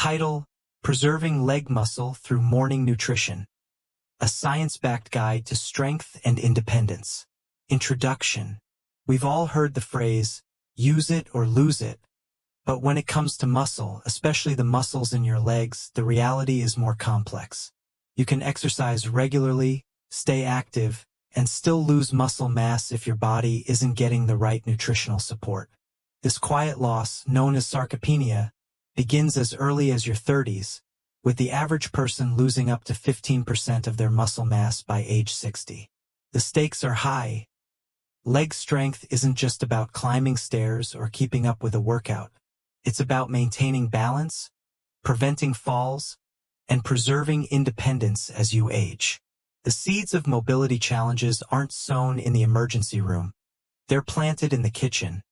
Title: Preserving Leg Muscle Through Morning Nutrition. A science-backed guide to strength and independence. Introduction. We've all heard the phrase, use it or lose it. But when it comes to muscle, especially the muscles in your legs, the reality is more complex. You can exercise regularly, stay active, and still lose muscle mass if your body isn't getting the right nutritional support. This quiet loss, known as sarcopenia, begins as early as your 30s, with the average person losing up to 15% of their muscle mass by age 60. The stakes are high. Leg strength isn't just about climbing stairs or keeping up with a workout. It's about maintaining balance, preventing falls, and preserving independence as you age. The seeds of mobility challenges aren't sown in the emergency room. They're planted in the kitchen,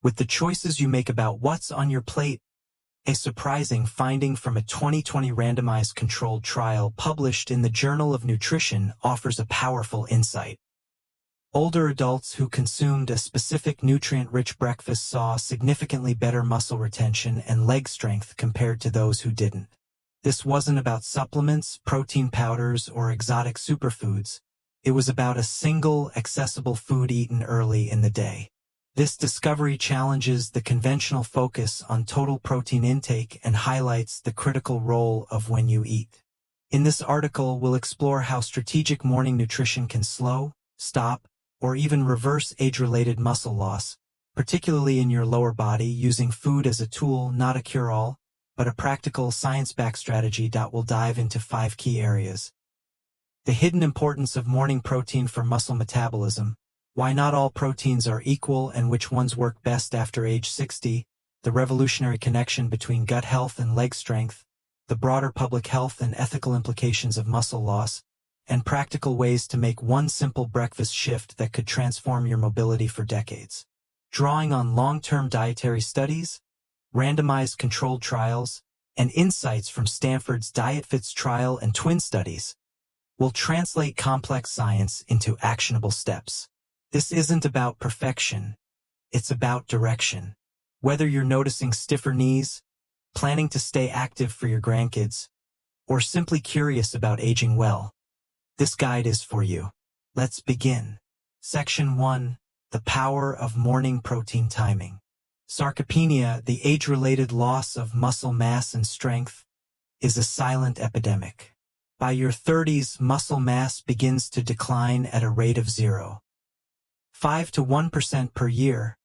with the choices you make about what's on your plate. A surprising finding from a 2020 randomized controlled trial published in the Journal of Nutrition offers a powerful insight. Older adults who consumed a specific nutrient-rich breakfast saw significantly better muscle retention and leg strength compared to those who didn't. This wasn't about supplements, protein powders, or exotic superfoods. It was about a single, accessible food eaten early in the day. This discovery challenges the conventional focus on total protein intake and highlights the critical role of when you eat. In this article, we'll explore how strategic morning nutrition can slow, stop, or even reverse age-related muscle loss, particularly in your lower body, using food as a tool, not a cure-all, but a practical, science-backed strategy. We'll dive into 5 key areas. The hidden importance of morning protein for muscle metabolism, why not all proteins are equal and which ones work best after age 60, the revolutionary connection between gut health and leg strength, the broader public health and ethical implications of muscle loss, and practical ways to make one simple breakfast shift that could transform your mobility for decades. Drawing on long-term dietary studies, randomized controlled trials, and insights from Stanford's DietFits trial and twin studies, we'll translate complex science into actionable steps. This isn't about perfection, it's about direction. Whether you're noticing stiffer knees, planning to stay active for your grandkids, or simply curious about aging well, this guide is for you. Let's begin. Section 1. The Power of Morning Protein Timing. Sarcopenia, the age-related loss of muscle mass and strength, is a silent epidemic. By your 30s, muscle mass begins to decline at a rate of 0.5 to 1% per year,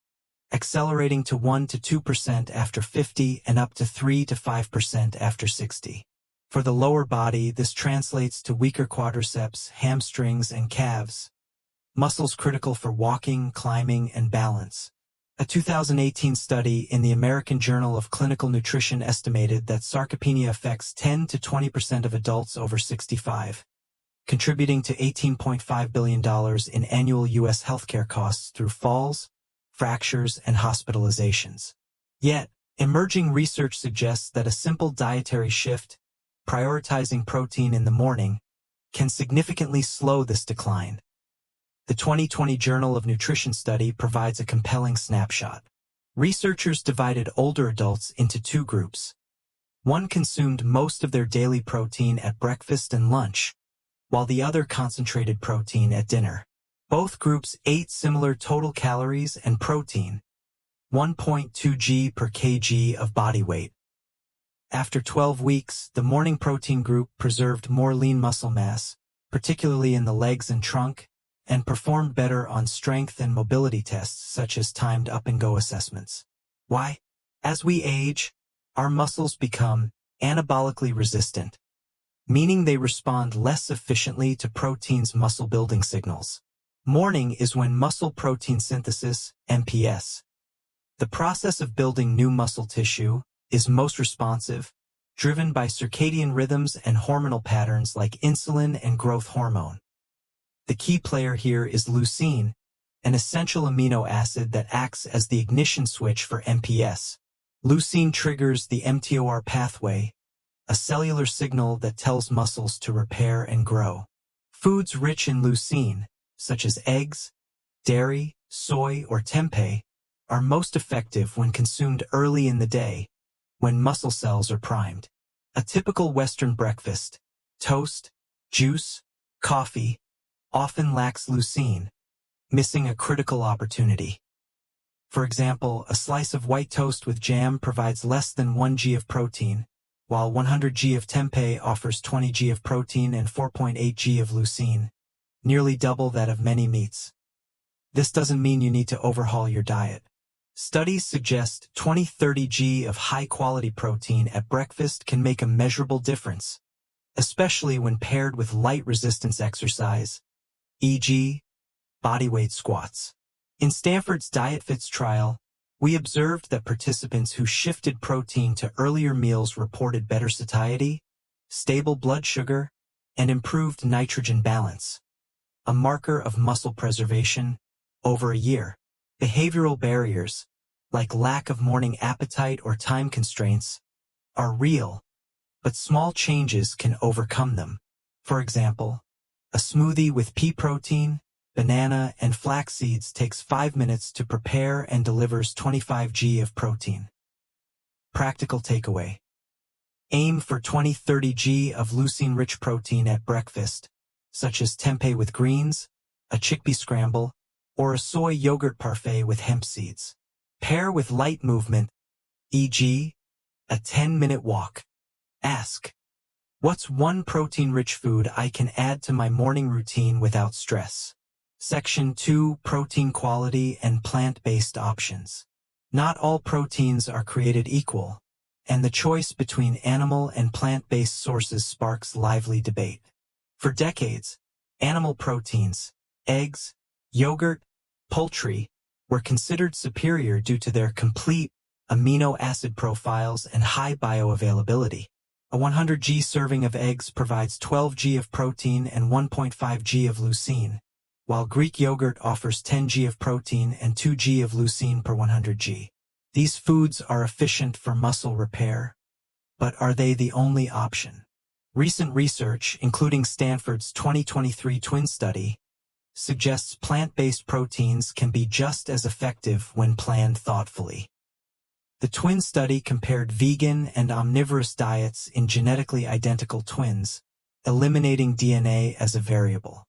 accelerating to 1 to 2% after 50 and up to 3 to 5% after 60. For the lower body, this translates to weaker quadriceps, hamstrings, and calves, muscles critical for walking, climbing, and balance. A 2018 study in the American Journal of Clinical Nutrition estimated that sarcopenia affects 10 to 20% of adults over 65, contributing to $18.5 billion in annual U.S. healthcare costs through falls, fractures, and hospitalizations. Yet, emerging research suggests that a simple dietary shift, prioritizing protein in the morning, can significantly slow this decline. The 2020 Journal of Nutrition study provides a compelling snapshot. Researchers divided older adults into 2 groups. One consumed most of their daily protein at breakfast and lunch, while the other concentrated protein at dinner. Both groups ate similar total calories and protein, 1.2 g per kg of body weight. After 12 weeks, the morning protein group preserved more lean muscle mass, particularly in the legs and trunk, and performed better on strength and mobility tests such as timed up-and-go assessments. Why? As we age, our muscles become anabolically resistant, meaning they respond less efficiently to protein's muscle-building signals. Morning is when muscle protein synthesis, MPS, the process of building new muscle tissue, is most responsive, driven by circadian rhythms and hormonal patterns like insulin and growth hormone. The key player here is leucine, an essential amino acid that acts as the ignition switch for MPS. Leucine triggers the mTOR pathway, a cellular signal that tells muscles to repair and grow. Foods rich in leucine, such as eggs, dairy, soy, or tempeh, are most effective when consumed early in the day, when muscle cells are primed. A typical Western breakfast, toast, juice, coffee, often lacks leucine, missing a critical opportunity. For example, a slice of white toast with jam provides less than 1 g of protein, while 100 g of tempeh offers 20 g of protein and 4.8 g of leucine, nearly double that of many meats. This doesn't mean you need to overhaul your diet. Studies suggest 20-30 g of high-quality protein at breakfast can make a measurable difference, especially when paired with light resistance exercise, e.g., bodyweight squats. In Stanford's DietFits trial, we observed that participants who shifted protein to earlier meals reported better satiety, stable blood sugar, and improved nitrogen balance, a marker of muscle preservation over a year. Behavioral barriers, like lack of morning appetite or time constraints, are real, but small changes can overcome them. For example, a smoothie with pea protein, banana, and flax seeds takes 5 minutes to prepare and delivers 25 g of protein. Practical takeaway. Aim for 20-30 g of leucine-rich protein at breakfast, such as tempeh with greens, a chickpea scramble, or a soy yogurt parfait with hemp seeds. Pair with light movement, e.g., a 10-minute walk. Ask, what's one protein-rich food I can add to my morning routine without stress? Section 2, Protein Quality and Plant-Based Options. Not all proteins are created equal, and the choice between animal and plant-based sources sparks lively debate. For decades, animal proteins, eggs, yogurt, poultry, were considered superior due to their complete amino acid profiles and high bioavailability. A 100 g serving of eggs provides 12 g of protein and 1.5 g of leucine, while Greek yogurt offers 10 g of protein and 2 g of leucine per 100 g. These foods are efficient for muscle repair, but are they the only option? Recent research, including Stanford's 2023 twin study, suggests plant-based proteins can be just as effective when planned thoughtfully. The twin study compared vegan and omnivorous diets in genetically identical twins, eliminating DNA as a variable.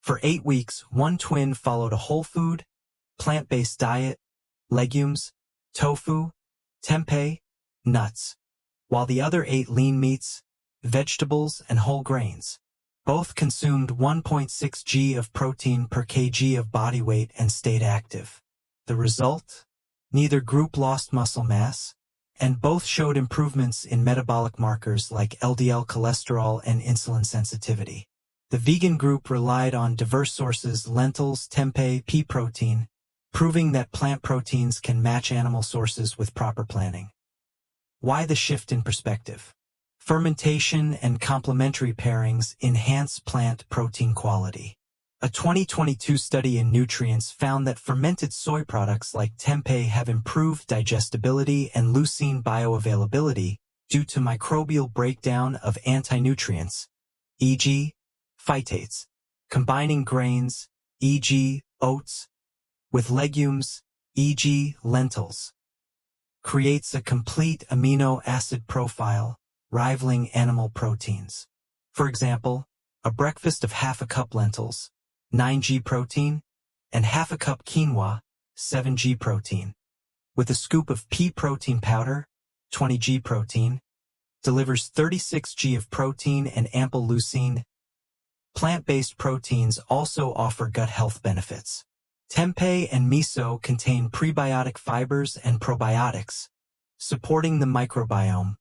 For 8 weeks, one twin followed a whole food, plant-based diet, legumes, tofu, tempeh, nuts, while the other ate lean meats, vegetables, and whole grains. Both consumed 1.6 g of protein per kg of body weight and stayed active. The result? Neither group lost muscle mass, and both showed improvements in metabolic markers like LDL cholesterol and insulin sensitivity. The vegan group relied on diverse sources: lentils, tempeh, pea protein, proving that plant proteins can match animal sources with proper planning. Why the shift in perspective? Fermentation and complementary pairings enhance plant protein quality. A 2022 study in Nutrients found that fermented soy products like tempeh have improved digestibility and leucine bioavailability due to microbial breakdown of anti-nutrients, e.g., phytates. Combining grains, e.g., oats, with legumes, e.g., lentils, creates a complete amino acid profile, rivaling animal proteins. For example, a breakfast of half a cup lentils, 9 g protein, and half a cup quinoa, 7 g protein, with a scoop of pea protein powder, 20 g protein, delivers 36 g of protein and ample leucine. Plant-based proteins also offer gut health benefits. Tempeh and miso contain prebiotic fibers and probiotics, supporting the microbiome,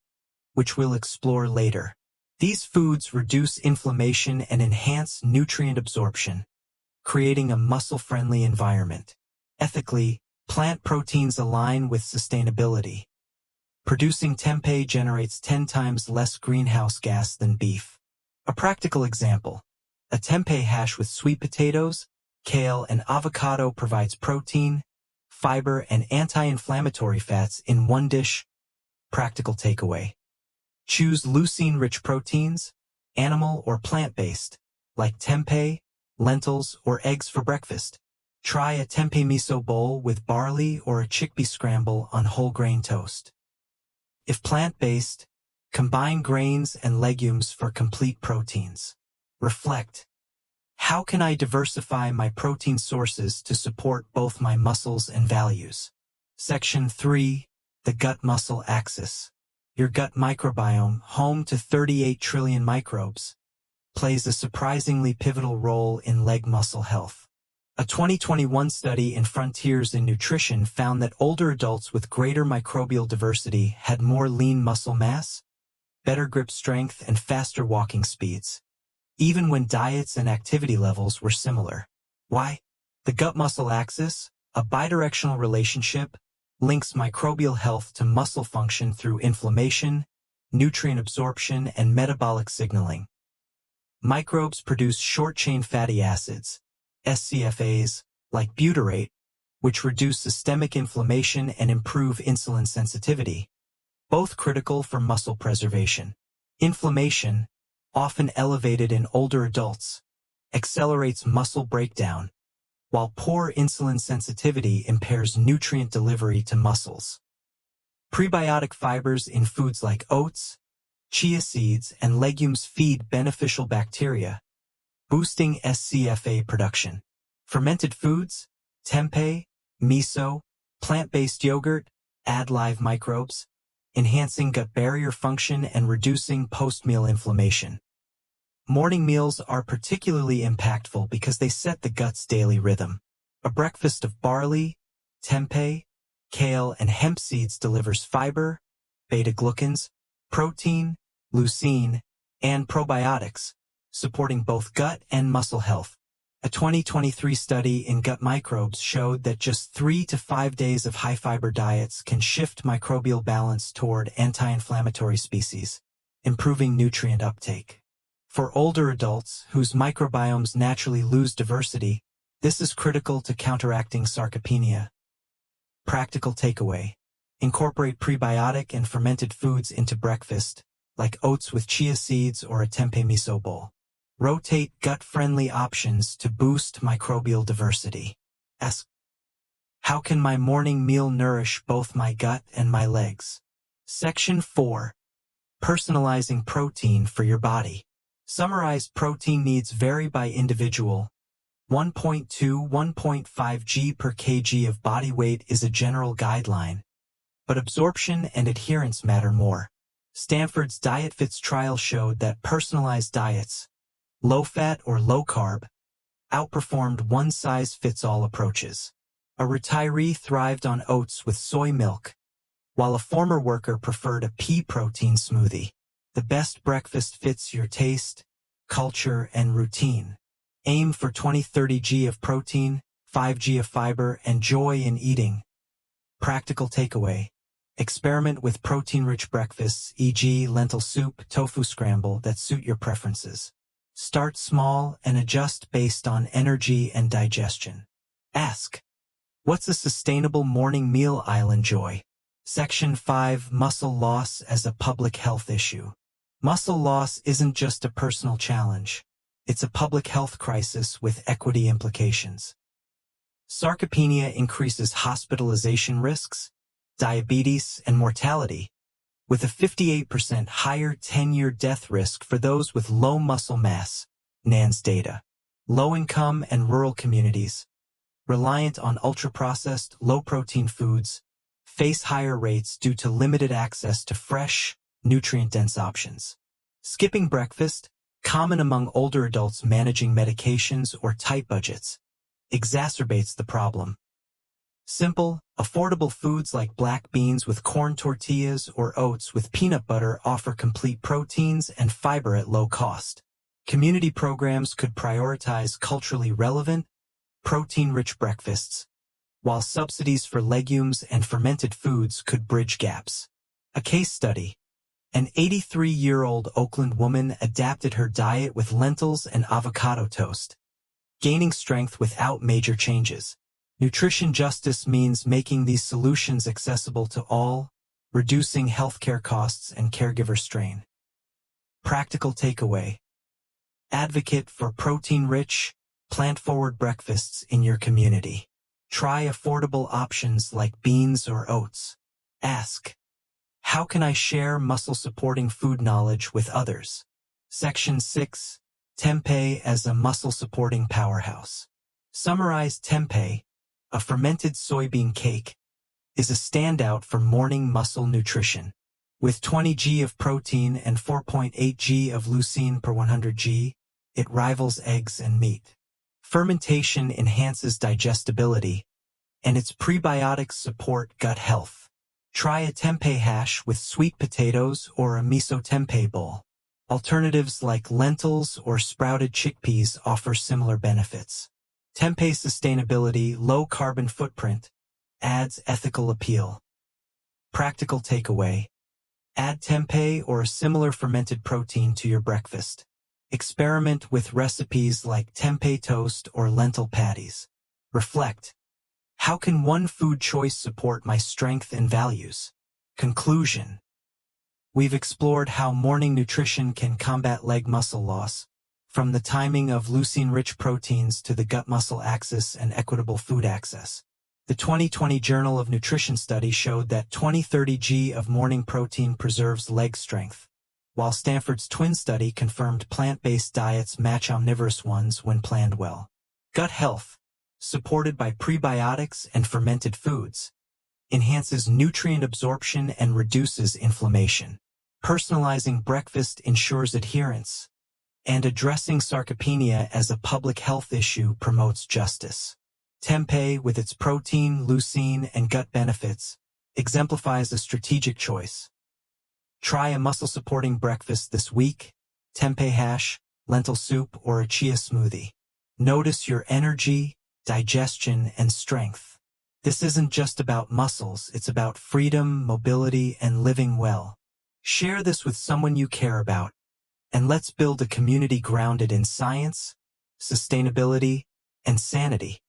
which we'll explore later. These foods reduce inflammation and enhance nutrient absorption, creating a muscle-friendly environment. Ethically, plant proteins align with sustainability. Producing tempeh generates 10 times less greenhouse gas than beef. A practical example: a tempeh hash with sweet potatoes, kale, and avocado provides protein, fiber, and anti-inflammatory fats in one dish. Practical takeaway: choose leucine-rich proteins, animal or plant-based, like tempeh, lentils, or eggs for breakfast. Try a tempeh miso bowl with barley or a chickpea scramble on whole grain toast. If plant-based, combine grains and legumes for complete proteins. Reflect. How can I diversify my protein sources to support both my muscles and values? Section 3. The gut-muscle axis. Your gut microbiome, home to 38 trillion microbes, plays a surprisingly pivotal role in leg muscle health. A 2021 study in Frontiers in Nutrition found that older adults with greater microbial diversity had more lean muscle mass, better grip strength, and faster walking speeds, even when diets and activity levels were similar. Why? The gut-muscle axis, a bidirectional relationship, links microbial health to muscle function through inflammation, nutrient absorption, and metabolic signaling. Microbes produce short-chain fatty acids, SCFAs, like butyrate, which reduce systemic inflammation and improve insulin sensitivity, both critical for muscle preservation. Inflammation, often elevated in older adults, accelerates muscle breakdown, while poor insulin sensitivity impairs nutrient delivery to muscles. Prebiotic fibers in foods like oats, chia seeds, and legumes feed beneficial bacteria, boosting SCFA production. Fermented foods, tempeh, miso, plant-based yogurt, add live microbes, enhancing gut barrier function and reducing post-meal inflammation. Morning meals are particularly impactful because they set the gut's daily rhythm. A breakfast of barley, tempeh, kale, and hemp seeds delivers fiber, beta-glucans, protein, leucine, and probiotics, supporting both gut and muscle health. A 2023 study in gut microbes showed that just 3 to 5 days of high-fiber diets can shift microbial balance toward anti-inflammatory species, improving nutrient uptake. For older adults whose microbiomes naturally lose diversity, this is critical to counteracting sarcopenia. Practical takeaway. Incorporate prebiotic and fermented foods into breakfast, like oats with chia seeds or a tempeh miso bowl. Rotate gut-friendly options to boost microbial diversity. Ask, how can my morning meal nourish both my gut and my legs? Section 4. Personalizing protein for your body. Summarized protein needs vary by individual. 1.2–1.5 g per kg of body weight is a general guideline, but absorption and adherence matter more. Stanford's DietFits trial showed that personalized diets, low-fat or low-carb, outperformed one-size-fits-all approaches. A retiree thrived on oats with soy milk, while a former worker preferred a pea protein smoothie. The best breakfast fits your taste, culture, and routine. Aim for 20–30 g of protein, 5 g of fiber, and joy in eating. Practical takeaway. Experiment with protein-rich breakfasts, e.g. lentil soup, tofu scramble, that suit your preferences. Start small and adjust based on energy and digestion. Ask, what's a sustainable morning meal I'll enjoy? Section 5. Muscle loss as a public health issue. Muscle loss isn't just a personal challenge. It's a public health crisis with equity implications. Sarcopenia increases hospitalization risks, diabetes, and mortality, with a 58% higher 10-year death risk for those with low muscle mass, NANS data. Low-income and rural communities, reliant on ultra-processed, low-protein foods, face higher rates due to limited access to fresh, nutrient-dense options. Skipping breakfast, common among older adults managing medications or tight budgets, exacerbates the problem. Simple, affordable foods like black beans with corn tortillas or oats with peanut butter offer complete proteins and fiber at low cost. Community programs could prioritize culturally relevant, protein-rich breakfasts, while subsidies for legumes and fermented foods could bridge gaps. A case study. An 83-year-old Oakland woman adapted her diet with lentils and avocado toast, gaining strength without major changes. Nutrition justice means making these solutions accessible to all, reducing healthcare costs and caregiver strain. Practical takeaway. Advocate for protein-rich, plant-forward breakfasts in your community. Try affordable options like beans or oats. Ask, How can I share muscle-supporting food knowledge with others? Section 6. Tempeh as a muscle-supporting powerhouse. Summarize tempeh, a fermented soybean cake, is a standout for morning muscle nutrition. With 20 g of protein and 4.8 g of leucine per 100 g, it rivals eggs and meat. Fermentation enhances digestibility, and its prebiotics support gut health. Try a tempeh hash with sweet potatoes or a miso tempeh bowl. Alternatives like lentils or sprouted chickpeas offer similar benefits. Tempeh sustainability, low carbon footprint, adds ethical appeal. Practical takeaway. Add tempeh or a similar fermented protein to your breakfast. Experiment with recipes like tempeh toast or lentil patties. Reflect. How can one food choice support my strength and values? Conclusion. We've explored how morning nutrition can combat leg muscle loss, from the timing of leucine-rich proteins to the gut-muscle axis and equitable food access. The 2020 Journal of Nutrition study showed that 20-30 g of morning protein preserves leg strength, while Stanford's twin study confirmed plant-based diets match omnivorous ones when planned well. Gut health, supported by prebiotics and fermented foods, enhances nutrient absorption and reduces inflammation. Personalizing breakfast ensures adherence, and addressing sarcopenia as a public health issue promotes justice. Tempeh, with its protein, leucine, and gut benefits, exemplifies a strategic choice. Try a muscle-supporting breakfast this week: tempeh hash, lentil soup, or a chia smoothie. Notice your energy, digestion, and strength. This isn't just about muscles, it's about freedom, mobility, and living well. Share this with someone you care about, and let's build a community grounded in science, sustainability, and sanity.